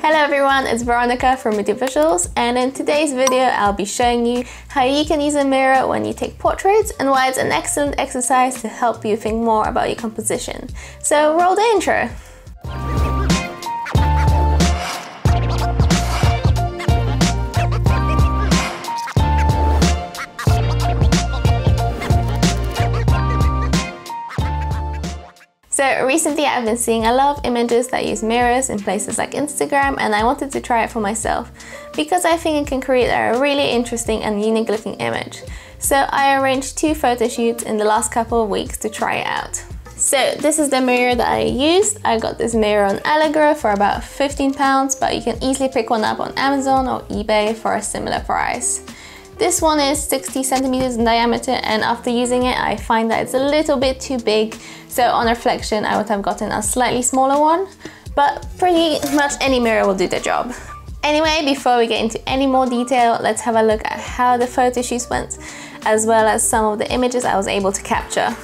Hello everyone, it's Veronica from Media Visuals, and in today's video I'll be showing you how you can use a mirror when you take portraits and why it's an excellent exercise to help you think more about your composition. So roll the intro! So recently I've been seeing a lot of images that use mirrors in places like Instagram, and I wanted to try it for myself because I think it can create a really interesting and unique looking image. So I arranged 2 photo shoots in the last couple of weeks to try it out. So this is the mirror that I used. I got this mirror on Allegro for about £15, but you can easily pick one up on Amazon or eBay for a similar price. This one is 60 centimeters in diameter, and after using it I find that it's a little bit too big, so on reflection I would have gotten a slightly smaller one, but pretty much any mirror will do the job. Anyway, before we get into any more detail, let's have a look at how the photo shoots went, as well as some of the images I was able to capture.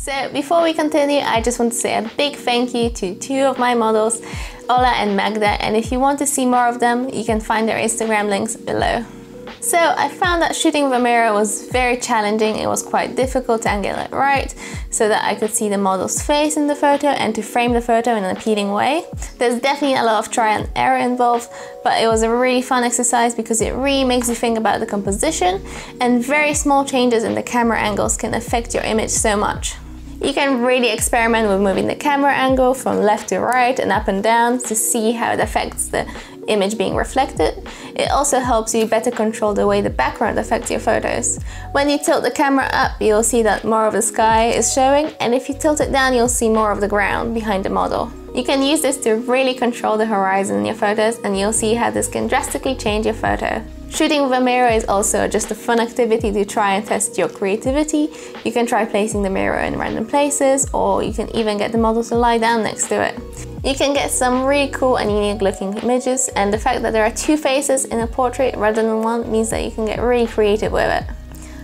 So before we continue, I just want to say a big thank you to 2 of my models, Ola and Magda, and if you want to see more of them, you can find their Instagram links below. So I found that shooting with a mirror was very challenging. It was quite difficult to angle it right so that I could see the model's face in the photo and to frame the photo in an appealing way. There's definitely a lot of trial and error involved, but it was a really fun exercise because it really makes you think about the composition, and very small changes in the camera angles can affect your image so much. You can really experiment with moving the camera angle from left to right and up and down to see how it affects the image being reflected. It also helps you better control the way the background affects your photos. When you tilt the camera up, you'll see that more of the sky is showing, and if you tilt it down, you'll see more of the ground behind the model. You can use this to really control the horizon in your photos, and you'll see how this can drastically change your photo. Shooting with a mirror is also just a fun activity to try and test your creativity. You can try placing the mirror in random places, or you can even get the model to lie down next to it. You can get some really cool and unique looking images, and the fact that there are 2 faces in a portrait rather than one means that you can get really creative with it.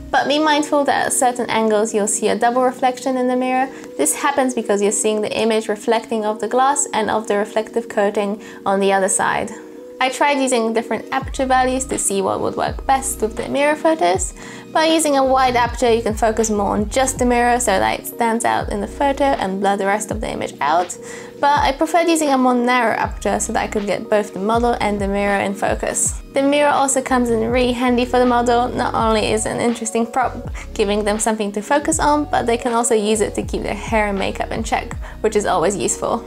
But be mindful that at certain angles you'll see a double reflection in the mirror. This happens because you're seeing the image reflecting off the glass and of the reflective coating on the other side. I tried using different aperture values to see what would work best with the mirror photos. By using a wide aperture, you can focus more on just the mirror so that it stands out in the photo and blur the rest of the image out. But I preferred using a more narrow aperture so that I could get both the model and the mirror in focus. The mirror also comes in really handy for the model. Not only is it an interesting prop, giving them something to focus on, but they can also use it to keep their hair and makeup in check, which is always useful.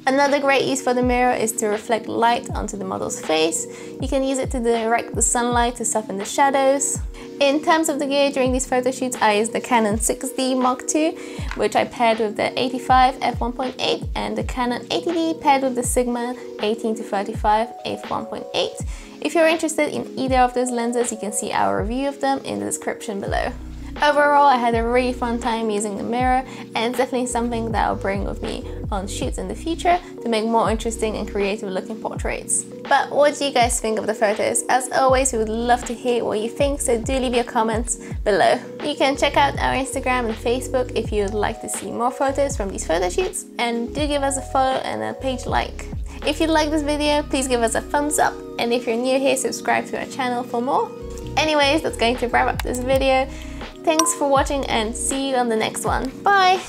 Another great use for the mirror is to reflect light onto the model's face. You can use it to direct the sunlight to soften the shadows. In terms of the gear during these photo shoots, I used the Canon 6D Mark II, which I paired with the 85 f1.8 and the Canon 80D paired with the Sigma 18-35 f1.8. If you're interested in either of those lenses, you can see our review of them in the description below. Overall, I had a really fun time using the mirror, and it's definitely something that I'll bring with me on shoots in the future to make more interesting and creative looking portraits. But what do you guys think of the photos? As always, we would love to hear what you think, so do leave your comments below. You can check out our Instagram and Facebook if you would like to see more photos from these photo shoots, and do give us a follow and a page like. If you like this video, please give us a thumbs up, and if you're new here, subscribe to our channel for more. Anyways, that's going to wrap up this video. Thanks for watching and see you on the next one. Bye!